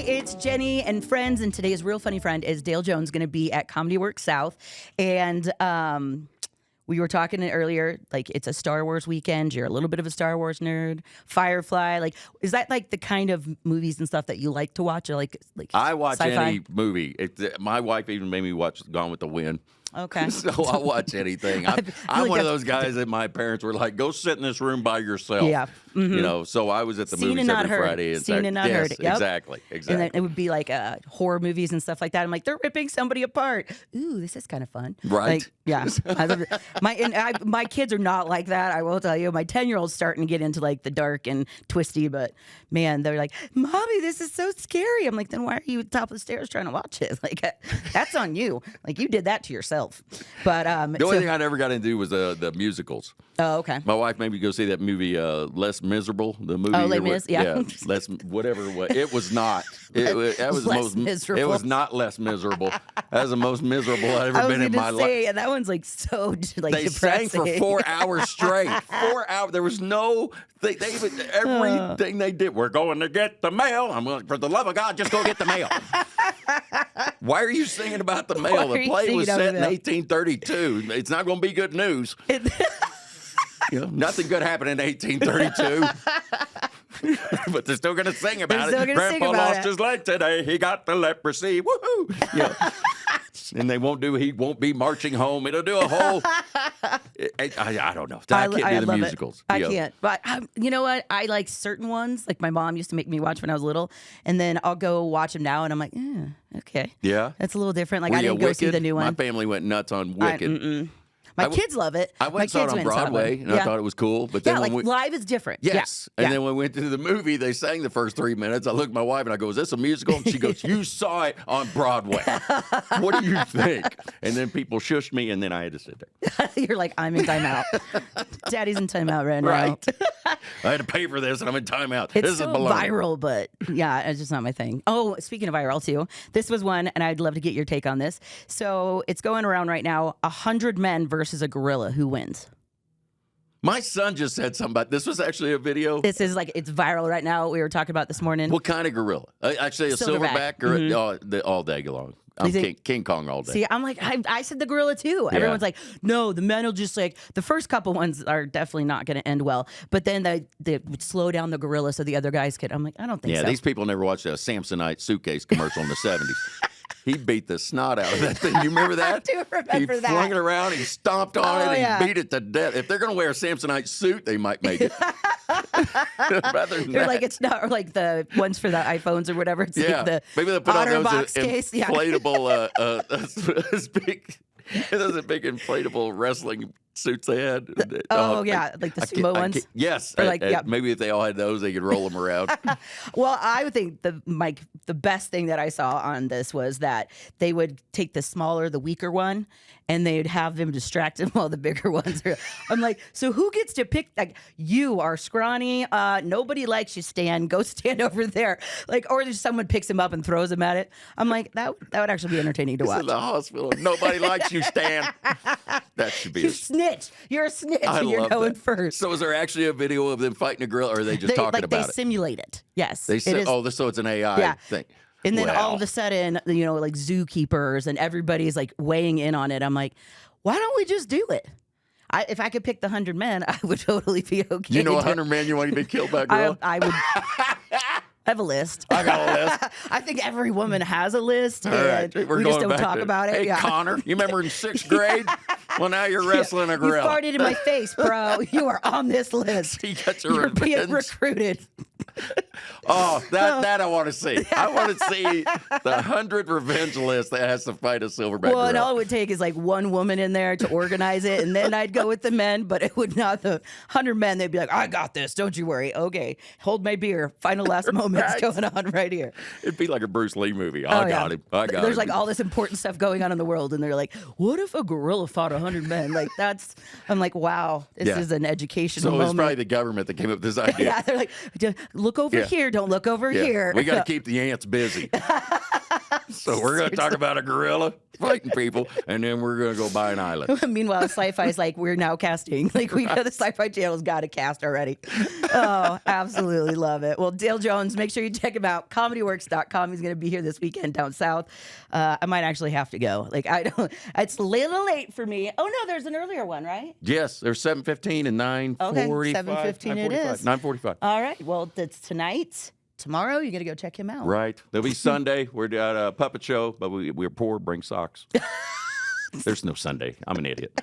it's Jenny and friends, and today's real funny friend is Dale Jones, going to be at Comedy Works South, and we were talking earlier, like it's a Star Wars weekend. You're a little bit of a Star Wars nerd. Firefly, like is that like the kind of movies and stuff that you like to watch? Or like I watch sci-fi? any movie. My wife even made me watch Gone with the Wind. Okay. So I'll watch anything. I'm like one of those guys that my parents were like, go sit in this room by yourself. Yeah. Mm-hmm. You know, so I was at the Seen movies and not every heard. Friday. Seen and not yes, heard. Yep. Exactly. And then it would be like horror movies and stuff like that. I'm like, they're ripping somebody apart. Ooh, this is kind of fun. Right. Like, yeah. My kids are not like that. I will tell you. My 10-year-old's starting to get into like the dark and twisty, but man, they're like, Mommy, this is so scary. I'm like, then why are you at the top of the stairs trying to watch it? Like, that's on you. Like, you did that to yourself. But the only thing I never got into was the musicals. Oh, okay. My wife made me go see that movie, Less Miserable. The movie. Oh, Les Mis, yeah. Less whatever it was. It was not. That was the Less most miserable. It was not less miserable. That was the most miserable I've ever been in my life. And that one's like so like They depressing. sang for 4 hours straight. 4 hours. There was no. They even everything they did. We're going to get the mail. I'm like, for the love of God, just go get the mail. Why are you singing about the mail? The play was set in 1832. It's not going to be good news. You know, nothing good happened in 1832. But they're still going to sing about it. Grandpa lost his leg today. He got the leprosy. Woohoo! You know, and he won't be marching home. It'll do a whole. I don't know. I can't do the musicals. I can't. But you know what? I like certain ones. Like my mom used to make me watch when I was little, and then I'll go watch them now, and I'm like, okay. Yeah. That's a little different. Like I didn't go see the new one. My family went nuts on Wicked. My kids love it. I went and saw it on Broadway, and I thought it was cool. But then like live is different. Yes. Yeah. And then when we went to the movie, they sang the first 3 minutes. I looked at my wife, and I go, is this a musical? And she goes, you saw it on Broadway. What do you think? And then people shushed me, and then I had to sit there. You're like, I'm in timeout. Daddy's in timeout right now. Right. I had to pay for this, and I'm in timeout. It's this so is baloney. viral, but yeah, it's just not my thing. Oh, speaking of viral too, this was one, and I'd love to get your take on this. So it's going around right now, 100 men versus a gorilla. Who wins? My son just said something about this. Was actually a video. This is like, it's viral right now. We were talking about this morning. What kind of gorilla? Actually, a silverback gorilla all day long. I'm King Kong all day. See, I'm like, I said the gorilla too. Yeah. Everyone's like, no, the men will just like, the first couple ones are definitely not going to end well. But then they would slow down the gorilla so the other guys could. I'm like, I don't think so. Yeah, these people never watched a Samsonite suitcase commercial in the 70s. He beat the snot out of that thing. You remember that? I do remember that. He flung it around, he stomped on it, yeah. he beat it to death. If they're going to wear a Samsonite suit, they might make it. Rather than They're like, it's not like the ones for the iPhones or whatever. It's like the maybe they'll put on those OtterBox case. inflatable, those big inflatable wrestling suits they had. Like the sumo ones. Yes, or like, maybe if they all had those, they could roll them around. Well, I would think the best thing that I saw on this was that they would take the smaller, the weaker one, and they'd have them distracted while the bigger ones are. I'm like, so who gets to pick? Like, you are scrawny. Nobody likes you, Stan. Go stand over there. Like, or just someone picks him up and throws him at it. I'm like, that would actually be entertaining to watch. In the hospital, nobody likes you, Stan. That should be. You snitch. You're a snitch. And you're going first. So is there actually a video of them fighting a gorilla, or are they just talking about it? They simulate it. Yes. So it's an AI thing. And then all of a sudden, like zookeepers and everybody's like weighing in on it. I'm like, why don't we just do it? If I could pick the 100 men, I would totally be okay. You know 100 men you want to be killed by a gorilla? I would. I have a list. I got a list. I think every woman has a list. All right. We just don't talk about it. Hey, Connor, you remember in 6th grade? Well, now you're wrestling a gorilla. You farted in my face, bro. You are on this list. You got your You're revenge. being recruited. Oh, that I want to see. I want to see the 100 revenge list that has to fight a silverback gorilla. And all it would take is like one woman in there to organize it, and then I'd go with the men, but it would not. The 100 men, they'd be like, I got this. Don't you worry. Okay, hold my beer. Final last moments going on right here. It'd be like a Bruce Lee movie. I got him. There's like all this important stuff going on in the world, and they're like, what if a gorilla fought 100 men? Like, I'm like, wow, this is an educational moment. So it's probably the government that came up with this idea. Yeah, they're like, look over here. Don't look over here. We got to keep the ants busy. So we're going to talk about a gorilla fighting people, and then we're going to go buy an island. Meanwhile, Sci-Fi's like, we're now casting. Like, we know the Sci-Fi Channel's got to cast already. Oh, absolutely love it. Well, Dale Jones, make sure you check him out. ComedyWorks.com. He's going to be here this weekend down south. I might actually have to go. Like, I don't. It's a little late for me. Oh no, there's an earlier one, right? Yes, there's 7:15 and 9:45. Okay, 7:15 it is. 9:45. All right. Well, that's tonight. Tomorrow, you got to go check him out. Right. There'll be Sunday. We're at a puppet show, but we're poor. Bring socks. There's no Sunday. I'm an idiot.